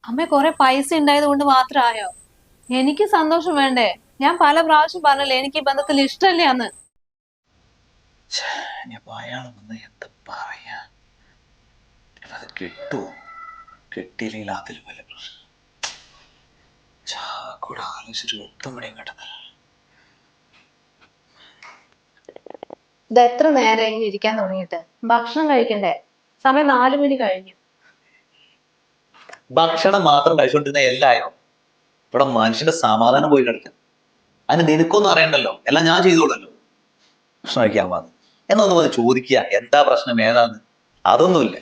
അമ്മ കുറെ പൈസ ഉണ്ടായത് കൊണ്ട് മാത്രമായോ? എനിക്ക് സന്തോഷം വേണ്ടേ? ഞാൻ പല പ്രാവശ്യം പറഞ്ഞല്ലേ എനിക്ക് ഈ ബന്ധത്തിൽ ഇഷ്ടമല്ലേ അന്ന്. ഇനിയിപ്പോ അയാൾ വന്ന് എന്താ പറയാ? അത് കിട്ടുമോ? കിട്ടിയില്ലെങ്കിൽ അതിൽ വല്ല പ്രശ്നം. കൂടെ ആലോചിച്ചിട്ട് ഒട്ടും മണിയും കേട്ടത്. ഇത് എത്ര നേരം ഇങ്ങനെ ഇരിക്കാൻ തുടങ്ങിയിട്ട്? ഭക്ഷണം കഴിക്കണ്ടേ? സമയം 4 മണി കഴിഞ്ഞു. ഭക്ഷണം മാത്രം കഴിച്ചുകൊണ്ടിരുന്ന എല്ലായോ ഇവിടെ മനുഷ്യന്റെ സമാധാനം പോയി കിടക്കും. അതിന് നിനക്കൊന്നും അറിയണ്ടല്ലോ, എല്ലാം ഞാൻ ചെയ്തോളല്ലോ. ഭക്ഷണം കഴിക്കാൻ വന്നു എന്നൊന്ന് വന്ന് ചോദിക്കുക എന്താ പ്രശ്നം ഏതാന്ന്. അതൊന്നുമില്ല.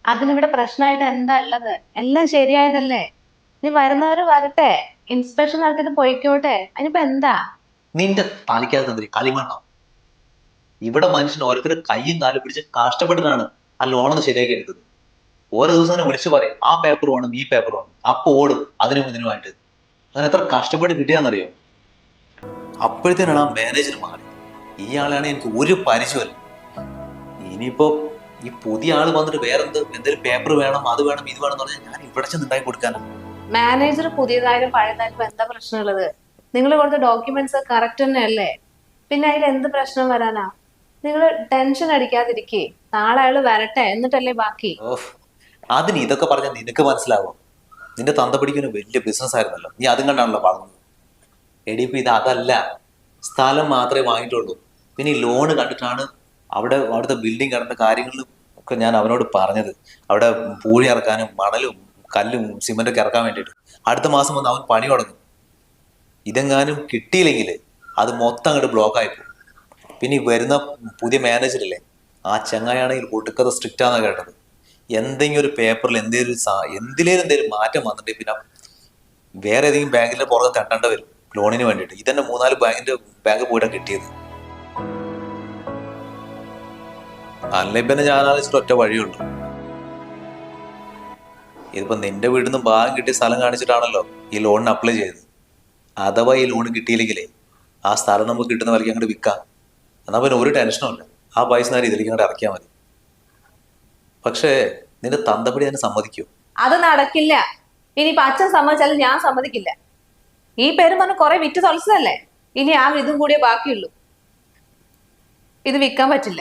അതിനിവിടെ പ്രശ്നമായിട്ട് എന്താ ഉള്ളത്? എല്ലാം ശരിയായതല്ലേ? നീ വരുന്നവര് വരട്ടെ, ഇൻസ്പെക്ഷൻ നടത്തിട്ട് പോയിക്കോട്ടെ, അതിനിപ്പോ എന്താ? നിന്റെ തലയ്ക്കകത്ത് എന്തൊരു കളിമണ്ണോ? ഇവിടെ മനുഷ്യൻ ഓരോരുത്തരുടെ കയ്യും കാലും പിടിച്ച് കഷ്ടപ്പെട്ടിട്ടാണ് ആ ലോണൊന്ന് ശരിയാക്കി എടുത്തത്. ഓരോ ദിവസം തന്നെ വിളിച്ചു പറയും ആ പേപ്പർ വേണം ഈ പേപ്പർ വേണം, അപ്പൊ ഓടും അതിനും ഇതിനുമായിട്ട്. അങ്ങനെ എത്ര കഷ്ടപ്പെട്ട് കിട്ടിയാന്നറിയോ? അപ്പോഴത്തേനാണ് ആ മാനേജർ മാറി. ഇയാളാണ് എനിക്ക് ഒരു പരിചയമല്ല. ഇനിയിപ്പോ ഈ പുതിയ ആള് വന്നിട്ട് വേറെന്ത് എന്തെങ്കിലും പേപ്പർ വേണം അത് വേണം ഇത് വേണം എന്ന് പറഞ്ഞാൽ ഞാൻ ഇവിടെ ചെന്ന് ഉണ്ടാക്കി കൊടുക്കാനാണ്. മാനേജർ പുതിയതായാലും പഴയതായാലും എന്താ പ്രശ്നമുള്ളത്? നിങ്ങൾ കൊടുത്ത ഡോക്യുമെന്റ്സ് കറക്റ്റ് തന്നെയല്ലേ? പിന്നെ അതിൽ എന്ത് പ്രശ്നം വരാനാ? നിങ്ങൾ ടെൻഷൻ അടിക്കാതിരിക്കേ. നാളെ അയാള് വരട്ടെ, എന്നിട്ടല്ലേ ബാക്കി. ഓഹ്, അതിന് ഇതൊക്കെ പറഞ്ഞാൽ നിനക്ക് മനസ്സിലാവും. നിന്റെ തന്ത പിടിക്കുന്ന വലിയ ബിസിനസ് ആയിരുന്നല്ലോ, നീ അതും കണ്ടാണല്ലോ പറഞ്ഞത്. എടിയിപ്പോ ഇത് അതല്ല, സ്ഥലം മാത്രമേ വാങ്ങിയിട്ടുള്ളൂ. പിന്നെ ഈ ലോണ് കണ്ടിട്ടാണ് അവിടുത്തെ ബിൽഡിംഗ് കടന്ന കാര്യങ്ങളിലും ഒക്കെ ഞാൻ അവനോട് പറഞ്ഞത്. അവിടെ പൂഴി ഇറക്കാനും മണലും കല്ലും സിമെന്റൊക്കെ ഇറക്കാൻ വേണ്ടിയിട്ട് അടുത്ത മാസം വന്ന് അവൻ പണി തുടങ്ങും. ഇതെങ്ങാനും കിട്ടിയില്ലെങ്കിൽ അത് മൊത്തം അങ്ങോട്ട് ബ്ലോക്ക് ആയിപ്പോകും. പിന്നെ ഈ വരുന്ന പുതിയ മാനേജറില്ലേ, ആ ചങ്ങായാണെങ്കിൽ ഒടുക്കത്തെ സ്ട്രിക്റ്റ് ആണെന്ന് കേട്ടത്. എന്തെങ്കിലും ഒരു പേപ്പറിൽ എന്തിലേലും മാറ്റം വന്നിട്ട് പിന്നെ വേറെ ഏതെങ്കിലും ബാങ്കിന്റെ പുറകെ തട്ടേണ്ട വരും ലോണിന് വേണ്ടിയിട്ട്. ഇതന്നെ 3-4 ബാങ്ക് പോയിട്ടാണ് കിട്ടിയത്. അല്ലേ പിന്നെ ഞാൻ ആലോചിച്ചിട്ട് ഒറ്റ വഴിയുള്ളൂ. ഇതിപ്പോ നിന്റെ വീട്ടിൽ നിന്ന് ഭാഗം കിട്ടിയ സ്ഥലം കാണിച്ചിട്ടാണല്ലോ ഈ ലോണിന് അപ്ലൈ ചെയ്തത്. അഥവാ ഈ ലോൺ കിട്ടിയില്ലെങ്കിലേ ആ സ്ഥലം നമുക്ക് കിട്ടുന്ന വിലയ്ക്ക് അങ്ങോട്ട് വിൽക്കാം. എന്നാൽ പിന്നെ ഒരു ടെൻഷനും ഇല്ല, ആ പൈസ നേരെ ഇതിലേക്ക് അങ്ങോട്ട് ഇറക്കിയാൽ മതി. പക്ഷേ നിന്റെ തന്തപ്പടി അതിനെ സമ്മതിക്കൂ? അത് നടക്കില്ല. ഇനിയിപ്പൊ അച്ഛൻ സമ്മതിച്ചാലും ഞാൻ സമ്മതിക്കില്ല. ഈ പേരും പറഞ്ഞ് കുറെ വിറ്റ് തൊലച്ചതല്ലേ? ഇനി ആ ഇതും കൂടിയേ ബാക്കിയുള്ളൂ. ഇത് വിൽക്കാൻ പറ്റില്ല.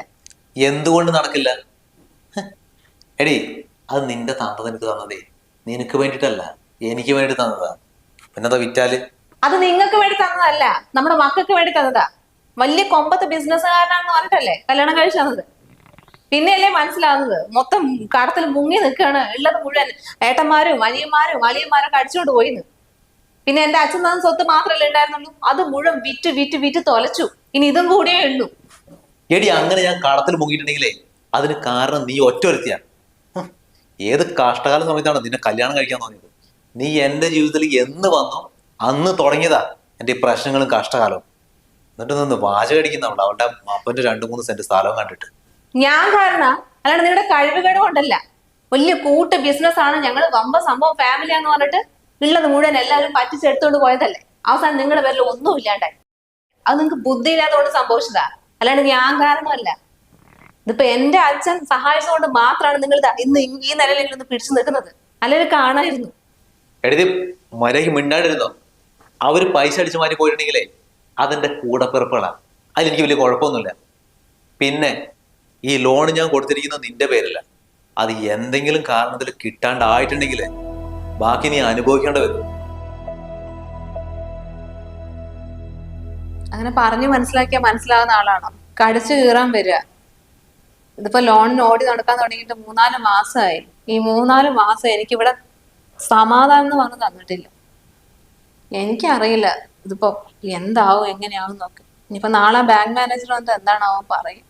എന്തുകൊണ്ട് നടക്കില്ല? എടി, അത് നിന്റെ തന്ത നിനക്ക് തന്നതേ നിനക്ക് വേണ്ടിയിട്ടല്ല, എനിക്ക് വേണ്ടി തന്നതാ. പിന്നെന്താ വിറ്റാല്? അത് നിങ്ങൾക്ക് വേണ്ടി തന്നതല്ല, നമ്മുടെ മക്കൾക്ക് വേണ്ടി തന്നതാ. വലിയ കൊമ്പത്ത് ബിസിനസ്സുകാരനാണെന്ന് പറഞ്ഞിട്ടല്ലേ കല്യാണം കഴിച്ചു തന്നത്. പിന്നെയല്ലേ മനസ്സിലാവുന്നത് മൊത്തം കടത്തിൽ മുങ്ങി നിൽക്കുകയാണ്, ഉള്ളത് മുഴുവൻ ഏട്ടന്മാരും അളിയന്മാരൊക്കെ അടിച്ചുകൊണ്ട് പോയിന്ന്. പിന്നെ എന്റെ അച്ഛൻ തന്ന സ്വത്ത് മാത്രമല്ലേ ഉണ്ടായിരുന്നുള്ളൂ, അത് മുഴുവൻ വിറ്റ് വിറ്റ് വിറ്റ് തൊലച്ചു. ഇനി ഇതും കൂടിയേ ഉള്ളൂ. എടി, അങ്ങനെ ഞാൻ കടത്തിൽ മുങ്ങിയിട്ടുണ്ടെങ്കിലേ അതിന് കാരണം നീ ഒറ്റൊരുത്തിയാണ്. ഏത് കഷ്ടകാല സമയത്താണ് നിന്നെ കല്യാണം കഴിക്കാൻ തോന്നിയത്? നീ എന്റെ ജീവിതത്തിൽ എന്ന് വന്നോ അന്ന് തുടങ്ങിയതാ എന്റെ ഈ പ്രശ്നങ്ങളും കഷ്ടകാലവും. എന്നിട്ട് നിന്ന് വാചകം അടിക്കുന്നവള് അവളുടെ അപ്പന്റെ 2-3 സെന്റ് സ്ഥലവും കണ്ടിട്ട്. ഞാൻ കാരണം അല്ലാണ്ട് നിങ്ങളുടെ കഴിവുകേട് കൊണ്ടല്ല. വലിയ കൂട്ട് ബിസിനസ് ആണ്, ഞങ്ങൾ വമ്പ സംഭവം ഫാമിലിയാന്ന് പറഞ്ഞിട്ട് ഉള്ളത് മുഴുവൻ എല്ലാവരും പറ്റിച്ചെടുത്തോണ്ട് പോയതല്ലേ. അവസാനം നിങ്ങളുടെ പേരിൽ ഒന്നും ഇല്ലാണ്ടായി. അത് നിങ്ങൾക്ക് ബുദ്ധിയില്ലാത്തതുകൊണ്ട് സംഭവിച്ചതാ, അല്ലാണ്ട് ഞാൻ കാരണമല്ല. ഇതിപ്പോ എന്റെ അച്ഛൻ സഹായിച്ചുകൊണ്ട് മാത്രമാണ് നിങ്ങൾ ഇന്ന് ഈ നിലയിൽ ഒന്ന് പിടിച്ചു നിൽക്കുന്നത്. അല്ലെങ്കിൽ കാണായിരുന്നു. എഴുതി മര്യാദയ്ക്ക് മിണ്ടാണ്ടിരുന്നോ? അവര് പൈസ അടിച്ചു മാറ്റി പോയിട്ടുണ്ടെങ്കിലേ അതെന്റെ കൂടപ്പിറപ്പുകളാണ്, അതിലെനിക്ക് വലിയ കുഴപ്പമൊന്നുമില്ല. പിന്നെ ഈ ലോൺ ഞാൻ കൊടുത്തിരിക്കുന്നത് നിന്റെ പേരില്ല. അത് എന്തെങ്കിലും കാരണത്തിൽ കിട്ടാണ്ടായിട്ടുണ്ടെങ്കിൽ ബാക്കി നീ അനുഭവിക്കേണ്ടി വരും. അങ്ങനെ പറഞ്ഞു മനസ്സിലാക്കിയാൽ മനസ്സിലാവുന്ന ആളാണോ? കടിച്ചു കീറാൻ വരിക. ഇതിപ്പോ ലോണിന് ഓടി നടക്കാൻ തുടങ്ങിയിട്ട് 3-4 മാസമായി. ഈ 3-4 മാസം എനിക്കിവിടെ സമാധാനം എന്ന് പറഞ്ഞ് തന്നിട്ടില്ല. എനിക്കറിയില്ല ഇതിപ്പോ എന്താവും എങ്ങനെയാവും എന്നൊക്കെ. ഇനിയിപ്പോ നാളെ ബാങ്ക് മാനേജർ വന്നിട്ട് എന്താണാവും പറയും.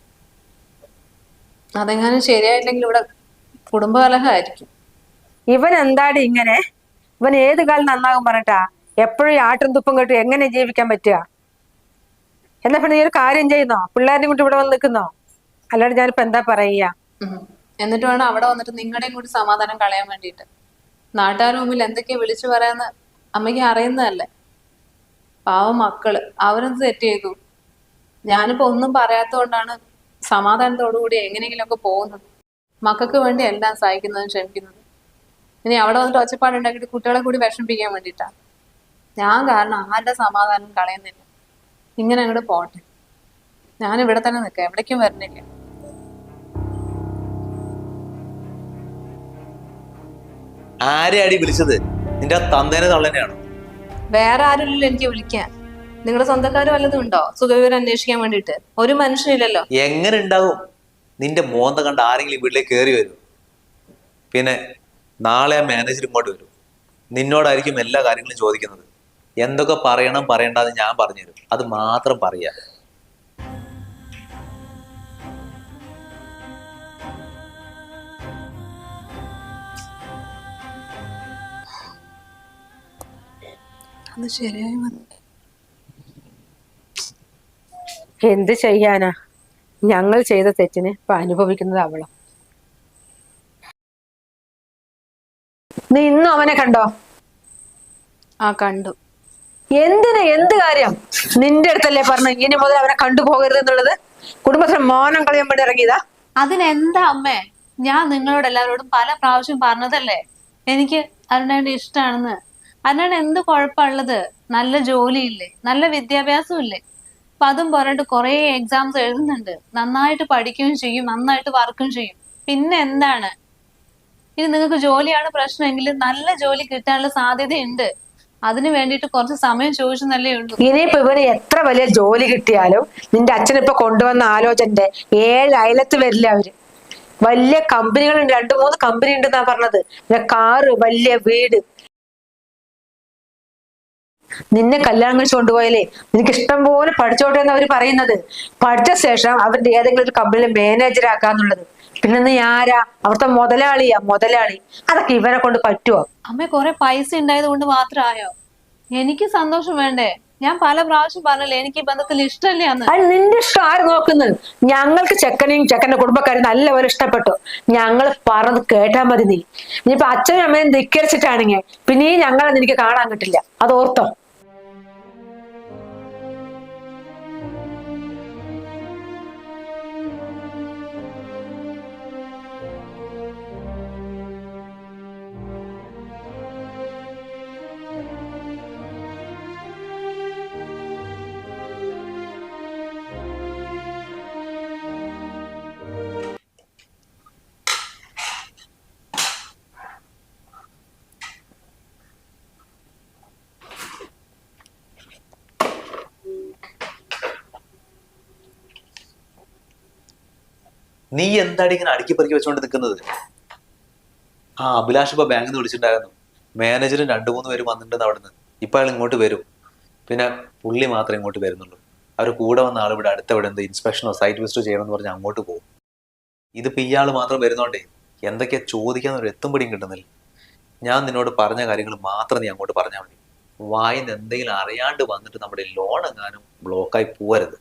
അതെങ്ങാനും ശരിയായില്ലെങ്കിൽ ഇവിടെ കുടുംബകലഹമായിരിക്കും. ഇവൻ എന്താടി ഇങ്ങനെ? ഇവൻ ഏത് കാലം നന്നാകും പറഞ്ഞിട്ടാ എപ്പോഴും ആട്ടും തുപ്പും കേട്ട് എങ്ങനെ ജീവിക്കാൻ പറ്റുക? എന്നാ പിന്നെ നീ ഒരു കാര്യം ചെയ്യുന്നോ? പിള്ളേരെയും കൂട്ടി ഇവിടെ വന്ന് നിൽക്കുന്നോ? അല്ലാണ്ട് ഞാനിപ്പോ എന്താ പറയുക? എന്നിട്ട് വേണം അവിടെ വന്നിട്ട് നിങ്ങളുടെയും കൂടി സമാധാനം കളയാൻ വേണ്ടിയിട്ട്. നാട്ടുകാർ മുമ്പിൽ എന്തൊക്കെയാ വിളിച്ചു പറയാന്ന് അമ്മയ്ക്ക് അറിയുന്നതല്ലേ. പാവം മക്കള്, അവരെന്ത് തെറ്റ് ചെയ്തു? ഞാനിപ്പോ ഒന്നും പറയാത്തതുകൊണ്ടാണ് സമാധാനത്തോടു കൂടി എങ്ങനെയെങ്കിലും ഒക്കെ പോകുന്നത്. മക്കൾക്ക് വേണ്ടി എല്ലാം സഹിക്കുന്നതും ക്ഷമിക്കുന്നതും. ഇനി അവിടെ വന്നിട്ട് ഒച്ചപ്പാടുണ്ടാക്കിയിട്ട് കുട്ടികളെ കൂടി വിഷമിപ്പിക്കാൻ വേണ്ടിയിട്ടാ. ഞാൻ കാരണം ആരുടെ സമാധാനം കളയുന്നില്ല. ഇങ്ങനെ അങ്ങോട്ട് പോട്ടെ. ഞാൻ ഇവിടെ തന്നെ നിൽക്കാം, എവിടേക്കും വരുന്നില്ല. ആരെയാടി വിളിച്ചത്? നിന്റെ തന്തേനെ തള്ളനെയാണോ? വേറെ ആരുമില്ലല്ലോ എനിക്ക് വിളിക്കാൻ. നിങ്ങളുടെ സ്വന്തക്കാർ വല്ലതും ഉണ്ടോ സുഖവിവരം അന്വേഷിക്കാൻ വേണ്ടിയിട്ട്? ഒരു മനുഷ്യനില്ലല്ലോ. എങ്ങനെ ഉണ്ടാവും? നിന്റെ മോന്ത കണ്ട് ആരെങ്കിലും വീട്ടിലേക്ക് കയറി വരും. പിന്നെ നാളെ ആ മാനേജർ ഇങ്ങോട്ട് വരും. നിന്നോടായിരിക്കും എല്ലാ കാര്യങ്ങളും ചോദിക്കുന്നത്. എന്തൊക്കെ പറയണം പറയണ്ടെന്ന് ഞാൻ പറഞ്ഞുതരും. അത് മാത്രം പറയാ. അത് ശരിയായി വന്നു. എന്ത് ചെയ്യാനാ, ഞങ്ങൾ ചെയ്ത തെറ്റിന് ഇപ്പൊ അനുഭവിക്കുന്നത് അവളോ. നീ ഇന്നും അവനെ കണ്ടോ? ആ കണ്ടു. എന്തിനാ, എന്ത് കാര്യം? നിന്റെ അടുത്തല്ലേ പറഞ്ഞ ഇനി മുതൽ അവനെ കണ്ടുപോകരുത് എന്നുള്ളത്? കുടുംബത്തിന് മോനം കളയാൻ വേണ്ടി ഇറങ്ങിയതാ? അതിനെന്താ അമ്മേ, ഞാൻ നിങ്ങളോട് എല്ലാവരോടും പല പ്രാവശ്യം പറഞ്ഞതല്ലേ എനിക്ക് അരുണേന്റെ ഇഷ്ടമാണെന്ന്. അരുണേന് എന്ത് കുഴപ്പമുള്ളത്? നല്ല ജോലിയില്ലേ, നല്ല വിദ്യാഭ്യാസം ഇല്ലേ. അപ്പൊ അതും പറഞ്ഞിട്ട് കുറെ എക്സാംസ് എഴുതുന്നുണ്ട്, നന്നായിട്ട് പഠിക്കുകയും ചെയ്യും, നന്നായിട്ട് വർക്കും ചെയ്യും. പിന്നെ എന്താണ്? ഇനി നിങ്ങൾക്ക് ജോലിയാണ് പ്രശ്നമെങ്കിൽ നല്ല ജോലി കിട്ടാനുള്ള സാധ്യതയുണ്ട്. അതിനു വേണ്ടിയിട്ട് കുറച്ച് സമയം ചോദിച്ചെന്നല്ലേ ഉള്ളൂ. ഇനിയിപ്പോ ഇവന് എത്ര വലിയ ജോലി കിട്ടിയാലും നിന്റെ അച്ഛനിപ്പൊ കൊണ്ടുവന്ന ആലോചനന്റെ 7 അയലത്ത് വരില്ല അവര്. വലിയ കമ്പനികളുണ്ട്, 2-3 കമ്പനി ഉണ്ടെന്നാ പറഞ്ഞത്. പിന്നെ കാറ്, വലിയ വീട്. നിന്നെ കല്യാണം കഴിച്ച് കൊണ്ടുപോയാലേ നിനക്ക് ഇഷ്ടം പോലെ പഠിച്ചോട്ടെ എന്ന് അവര് പറയുന്നത്. പഠിച്ച ശേഷം അവരുടെ ഏതെങ്കിലും ഒരു കമ്പനിയിൽ മാനേജർ ആക്കാന്നുള്ളത്. പിന്നെ നീ ആരാ? അവിടുത്തെ മുതലാളിയാ, മുതലാളി. അതൊക്കെ ഇവരെ കൊണ്ട് പറ്റുമോ? അമ്മ കുറെ പൈസ ഉണ്ടായത് കൊണ്ട് മാത്രമായോ? എനിക്ക് സന്തോഷം വേണ്ടേ? ഞാൻ പല പ്രാവശ്യം പറഞ്ഞല്ലേ എനിക്ക് ഈ ബന്ധത്തിൽ ഇഷ്ടമല്ലേ എന്ന്. അത് നിന്റെ ഇഷ്ടം ആര് നോക്കുന്നത്? ഞങ്ങൾക്ക് ചെക്കനെയും ചെക്കന്റെ കുടുംബക്കാരും നല്ലപോലെ ഇഷ്ടപ്പെട്ടു. ഞങ്ങൾ പറഞ്ഞത് കേട്ടാ മതി. നീ ഇനിയിപ്പൊ അച്ഛനും അമ്മയും ധിക്കരിച്ചിട്ടാണെങ്കിൽ പിന്നെ ഈ ഞങ്ങളെ നിനക്ക് കാണാൻ കിട്ടില്ല. അത് ഓർത്തോ. നീ എന്താടി ഇങ്ങനെ അടുക്കി പെറുക്കി വെച്ചോണ്ട് നിൽക്കുന്നത്? ആ അഭിലാഷ് ഇപ്പൊ ബാങ്കിൽ നിന്ന് വിളിച്ചിട്ടുണ്ടായിരുന്നു. മാനേജറും 2-3 പേരും വന്നിട്ടുണ്ടെന്ന് അവിടുന്ന്. ഇപ്പൊ അയാൾ ഇങ്ങോട്ട് വരും. പിന്നെ പുള്ളി മാത്രമേ ഇങ്ങോട്ട് വരുന്നുള്ളൂ. അവർ കൂടെ വന്ന ആൾ ഇവിടെ അടുത്തവിടെ എന്ത് ഇൻസ്പെക്ഷനോ സൈറ്റ് വിസിറ്റോ ചെയ്യണമെന്ന് പറഞ്ഞാൽ അങ്ങോട്ട് പോകും. ഇതിപ്പോ ഇയാൾ മാത്രം വരുന്നോണ്ടേ എന്തൊക്കെയാ ചോദിക്കാൻ ഒരു എത്തും പിടിയും കിട്ടുന്നില്ല. ഞാൻ നിന്നോട് പറഞ്ഞ കാര്യങ്ങൾ മാത്രം നീ അങ്ങോട്ട് പറഞ്ഞാൽ മതി. വായിന്ന് എന്തെങ്കിലും അറിയാണ്ട് വന്നിട്ട് നമ്മുടെ ലോൺ എങ്ങാനും ബ്ലോക്കായി പോവരുത്.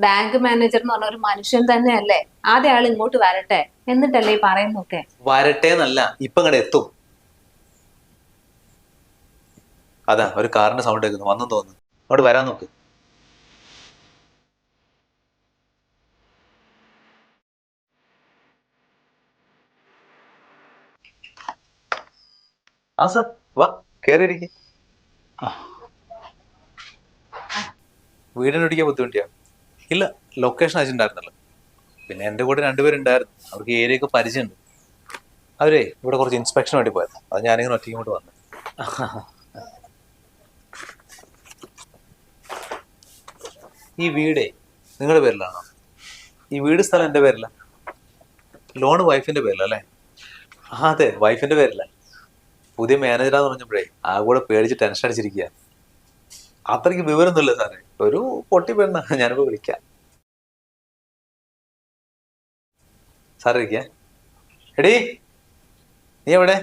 ബാങ്ക് മാനേജർ എന്ന് പറഞ്ഞ ഒരു മനുഷ്യൻ തന്നെയല്ലേ. ആദ്യം ആൾ ഇങ്ങോട്ട് വരട്ടെ, എന്നിട്ടല്ലേ ഈ പറയുന്നൊക്കെ. വരട്ടെ എന്നല്ല, ഇപ്പൊ ഇങ്ങോട്ട് എത്തും. അതാ ഒരു കാറിന്റെ സൗണ്ട് കേൾക്കുന്നു, വന്നു തോന്നുന്നു. അങ്ങോട്ട് വരാൻ നോക്ക്. ആ സാർ വാ, കേറിയിരിക്കെ. വീടിനൊടിക്കാൻ ബുദ്ധിമുട്ടിയാ? ഇല്ല, ലൊക്കേഷൻ അയച്ചിട്ടുണ്ടായിരുന്നല്ലോ. പിന്നെ എൻ്റെ കൂടെ 2 പേരുണ്ടായിരുന്നു. അവർക്ക് ഏരിയയൊക്കെ പരിചയമുണ്ട്. അവരെ ഇവിടെ കുറച്ച് ഇൻസ്പെക്ഷൻ വേണ്ടി പോയത്. അത് ഞാനിങ്ങനെ ഒറ്റയ്ക്ക് ഇങ്ങോട്ട് വന്നു. ഈ വീടേ നിങ്ങളുടെ പേരിലാണോ? ഈ വീട് സ്ഥലം എൻ്റെ പേരില. ലോണ് വൈഫിന്റെ പേരിലല്ലേ? അതെ, വൈഫിന്റെ പേരില. പുതിയ മാനേജറാന്ന് പറഞ്ഞപ്പോഴേ ആ കൂടെ പേടിച്ച് ടെൻഷൻ അടിച്ചിരിക്കുക. അത്രയ്ക്ക് വിവരമൊന്നുമില്ല സാറേ. ഒരു പൊട്ടി പെണ്ണ. ഞാനിപ്പോ വിളിക്കാം. സാർ ഇരിക്ക. എടീ നീ എവിടെ?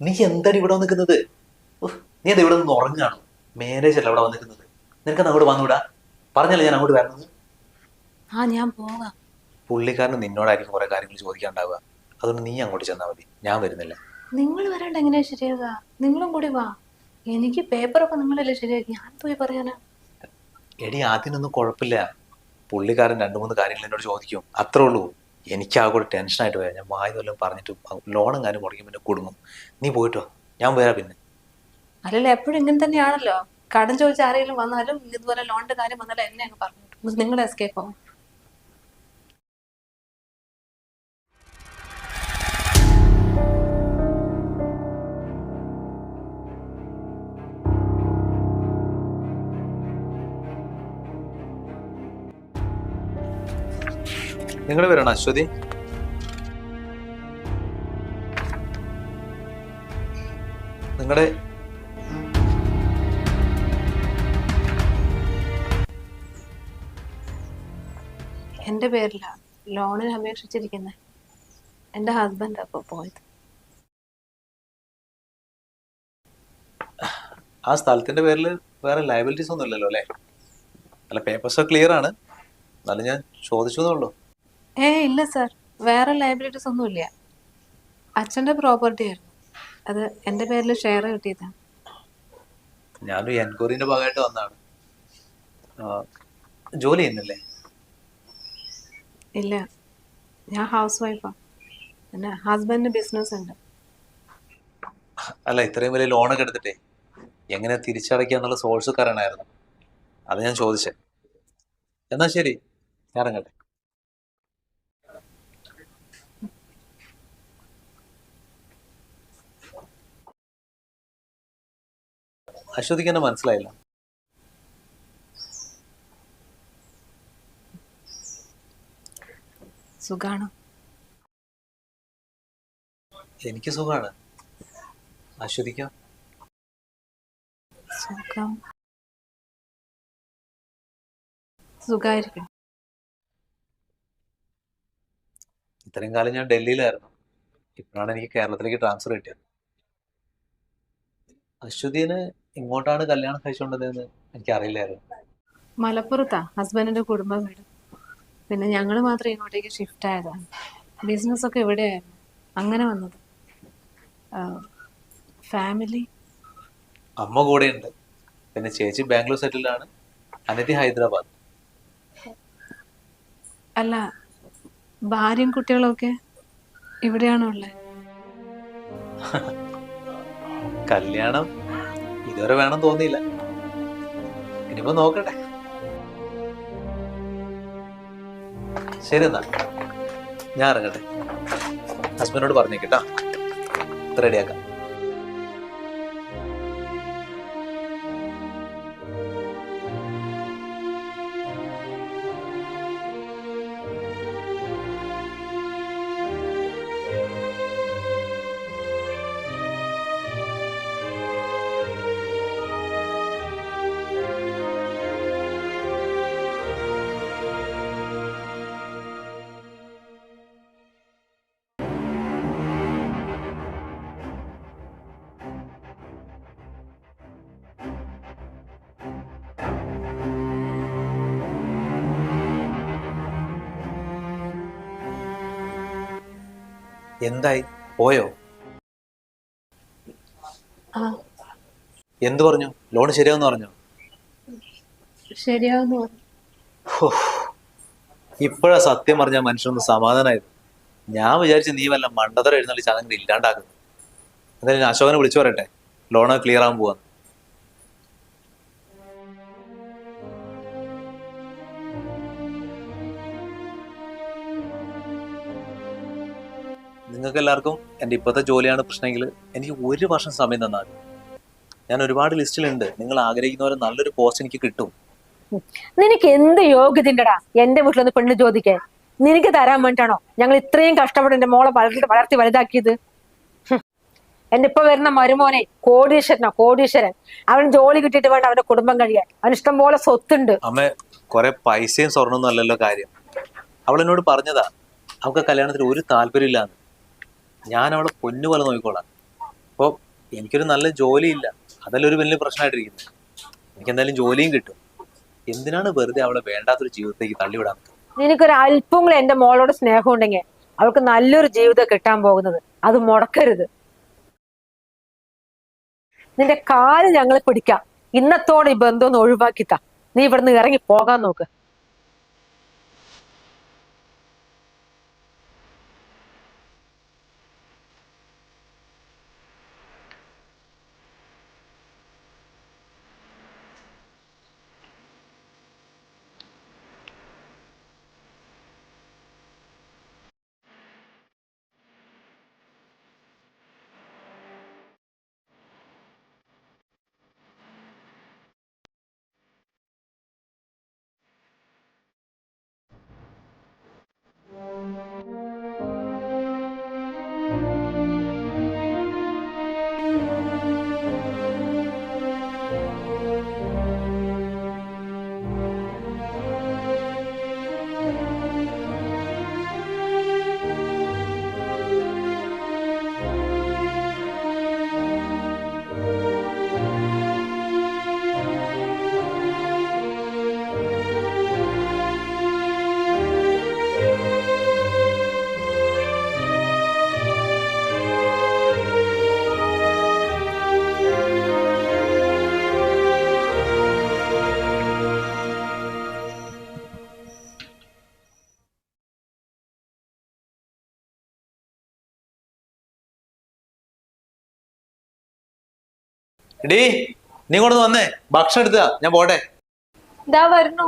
നീ എന്താണ് ഇവിടെ വന്നിരിക്കുന്നത്? നീ അത് ഇവിടെ നിന്ന് ഉറങ്ങാണോ? മാനേജല്ല അവിടെ വന്നിരിക്കുന്നത്. നിനക്ക് അങ്ങോട്ട് വന്നൂടാ? പറഞ്ഞല്ലേ ഞാൻ അങ്ങോട്ട് വരണത്. ഞാൻ പോകാം. പുള്ളിക്കാരന് നിന്നോടായിരിക്കും കുറെ കാര്യങ്ങൾ ചോദിക്കാണ്ടാവുക. അതുകൊണ്ട് നീ അങ്ങോട്ട് ചെന്നാൽ മതി, ഞാൻ വരുന്നില്ല. നിങ്ങൾ വരാണ്ട് എങ്ങനെയാ ശരിയാകുക? നിങ്ങളും കൂടി വാ. എനിക്ക് പേപ്പറൊക്കെ നിങ്ങളല്ലേ ശരിയാക്കി, ഞാൻ പോയി പറയാനാ. എടി അതിനൊന്നും കുഴപ്പമില്ല. പുള്ളിക്കാരൻ 2-3 കാര്യങ്ങൾ എന്നോട് ചോദിക്കും, അത്രേ ഉള്ളൂ. എനിക്കാകെ കൂടെ ടെൻഷനായിട്ട് വരാം. ഞാൻ വായതെല്ലാം പറഞ്ഞിട്ട് ലോണും കാര്യം മുടങ്ങി പിന്നെ കുടുങ്ങും. നീ പോയിട്ടോ, ഞാൻ വരാം പിന്നെ. അല്ലല്ല, എപ്പോഴും ഇങ്ങനെ തന്നെയാണല്ലോ. കടം ചോദിച്ച ആരെങ്കിലും വന്നാലും ഇതുപോലെ ലോണിന്റെ കാര്യം വന്നാലും എന്നെ അങ്ങ് പറഞ്ഞു നിങ്ങളുടെ എസ്കേപ്പ് ആവും. നിങ്ങളുടെ പേരാണ് അശ്വതി? നിങ്ങളുടെ എന്റെ പേരിലാണ് ലോണിന് അപേക്ഷിച്ചിരിക്കുന്നത്. എന്റെ ഹസ്ബൻഡ് അപ്പൊ പോയത്. ആ സ്ഥലത്തിന്റെ പേരിൽ വേറെ ലയബിലിറ്റീസ് ഒന്നും ഇല്ലല്ലോ അല്ലേ? അല്ല, പേപ്പേഴ്സ് ക്ലിയർ ആണ്, എന്നാലും ഞാൻ ചോദിച്ചു എന്നുള്ളൂ. ഇല്ല സർ, വേറെ ലയബിലിറ്റീസ് ഒന്നുമില്ല. അച്ഛന്റെ പ്രോപ്പർട്ടി ആയിരുന്നു, അത് എന്റെ പേരിൽ ഷെയർ കിട്ടിയതാണ്. ഞാനൊരു എൻക്വയറിന്റെ ഭാഗമായിട്ട് വന്നതാണ്. ജോലി ചെയ്യുന്നില്ലേ? ഇല്ല, ഞാൻ ഹൗസ് വൈഫാ. പിന്നെ ഹസ്ബൻഡിന് ബിസിനസ് ഉണ്ട്. അല്ല, ഇത്രയും വലിയ ലോണൊക്കെ എടുത്തിട്ടേ എങ്ങനെ തിരിച്ചടയ്ക്കുക എന്നുള്ള സോഴ്സ് കാരണമായിരുന്നു, അത് ഞാൻ ചോദിച്ചേ. എന്നാ ശരി, ഞാൻ ഇറങ്ങട്ടെ. അശ്വതിക്ക് എന്നെ മനസ്സിലായില്ല. സുഖാണ്. എനിക്ക് സുഖാണ്. അശ്വതിക്കോ? സുഖം, സുഖായിരിക്കും. ഇത്രയും കാലം ഞാൻ ഡൽഹിയിലായിരുന്നു, ഇപ്പോഴാണ് എനിക്ക് കേരളത്തിലേക്ക് ട്രാൻസ്ഫർ കിട്ടിയത്. അശ്വതിന് ഇങ്ങോട്ടാണ് കല്യാണം കഴിച്ചുകൊണ്ടതെന്ന് എനിക്കറിയില്ലായിരുന്നു. മലപ്പുറത്താ ഹസ്ബൻഡിന്റെ കുടുംബ വീട്. പിന്നെ ഞങ്ങൾ മാത്രം ഇങ്ങോട്ടേക്ക് ഷിഫ്റ്റ് ആയതാണ്. ബിസിനസ് ഒക്കെ ഇവിടെയായിരുന്നു, അങ്ങനെ വന്നത്. ഫാമിലി അമ്മ കൂടെയുണ്ട്, പിന്നെ ചേച്ചി ബാംഗ്ലൂർ സെറ്റിൽഡാണ്, അനിതി ഹൈദരാബാദ്. അല്ല, ഭാര്യയും കുട്ടികളൊക്കെ ഇവിടെയാണോ ഉള്ളത്? കല്യാണം ഇതുവരെ വേണം തോന്നിയില്ല, ഇനിയിപ്പോ നോക്കട്ടെ. ശരി, എന്നാ ഞാൻ ഇറങ്ങട്ടെ. ഹസ്ബൻഡോട് പറഞ്ഞേക്കട്ടാ, റെഡിയാക്കാം. എന്തായി, പോയോ? ആ, എന്ത് പറഞ്ഞു? ലോൺ ശരിയാവെന്ന് പറഞ്ഞോ? ശരിയാവുന്നു പറഞ്ഞു. ഇപ്പോഴാ സത്യം പറഞ്ഞ മനുഷ്യനൊന്ന് സമാധാനമായത്. ഞാൻ വിചാരിച്ചു നീ വല്ല മണ്ടത്തരം എഴുന്നള്ളി ചതങ്ങനെ ഇല്ലാണ്ടാക്കുന്നു. എന്തായാലും ഞാൻ അശോകനെ വിളിച്ചു പറയട്ടെ, ലോൺ ക്ലിയർ ആകാൻ പോവാന്ന്. നിങ്ങൾക്ക് എല്ലാവർക്കും എൻ്റെ ഇപ്പോഴത്തെ ജോലിയാണ് പ്രശ്നമെങ്കിൽ എനിക്ക് 1 വർഷം സമയം തന്നാൽ ഞാൻ ഒരുപാട് ലിസ്റ്റിലുണ്ട്. നിങ്ങൾ ആഗ്രഹിക്കുന്ന പോലെ നല്ലൊരു പോസ്റ്റ് എനിക്ക് കിട്ടും. നിനക്ക് എന്ത് യോഗ്യതണ്ടടാ എന്റെ വീട്ടിലൊന്ന് പെണ്ണ് ചോദിക്കേ? നിനക്ക് തരാൻ വേണ്ടിട്ടാണോ ഞങ്ങൾ ഇത്രയും കഷ്ടപ്പെട്ട് എന്റെ മോളെ വളർത്തി വലുതാക്കിയത്? എന്റെ ഇപ്പൊ വരുന്ന മരുമോനെ കോടീശ്വരൻ. അവൻ ജോലി കിട്ടിയിട്ട് വേണ്ട അവന്റെ കുടുംബം കഴിയാൻ. അവൻ ഇഷ്ടം പോലെ സ്വത്തുണ്ട്. അമ്മ, കുറെ പൈസയും സ്വർണ്ണമൊന്നും അല്ലല്ലോ കാര്യം. അവൾ എന്നോട് പറഞ്ഞതാ അവൾക്ക് കല്യാണത്തിന് ഒരു താല്പര്യമില്ലാന്ന്. ഞാൻ അവളെ പൊന്നുപോലെ നോക്കിക്കോളാം. അപ്പോൾ എനിക്കൊരു നല്ല ജോലിയില്ല, അതല്ല ഒരു വലിയ പ്രശ്നമായിട്ടിരിക്കുന്നത്. എനിക്ക് എന്തായാലും ജോലിയും കിട്ടും. എന്തിനാണ് വെറുതെ അവളെ വേണ്ടാത്തൊരു ജീവിതത്തേക്ക് തള്ളിവിടാൻ? നിനക്കൊരു അല്പങ്ങളും എന്റെ മോളോട് സ്നേഹം ഉണ്ടെങ്കിൽ അവൾക്ക് നല്ലൊരു ജീവിതം കിട്ടാൻ പോകുന്നത്. അത് മുടക്കരുത്. നിന്റെ കാല് ഞങ്ങൾ പിടിക്കാം. ഇന്നത്തോടെ ഈ ബന്ധം ഒന്ന് ഒഴിവാക്കിത്താ. നീ ഇവിടുന്ന് ഇറങ്ങി പോകാൻ നോക്ക്. എടീ നീ കൊണ്ട് വന്നേ, ഭക്ഷണം എടുത്താ ഞാൻ പോട്ടെ. ഇതാ വരുന്നു.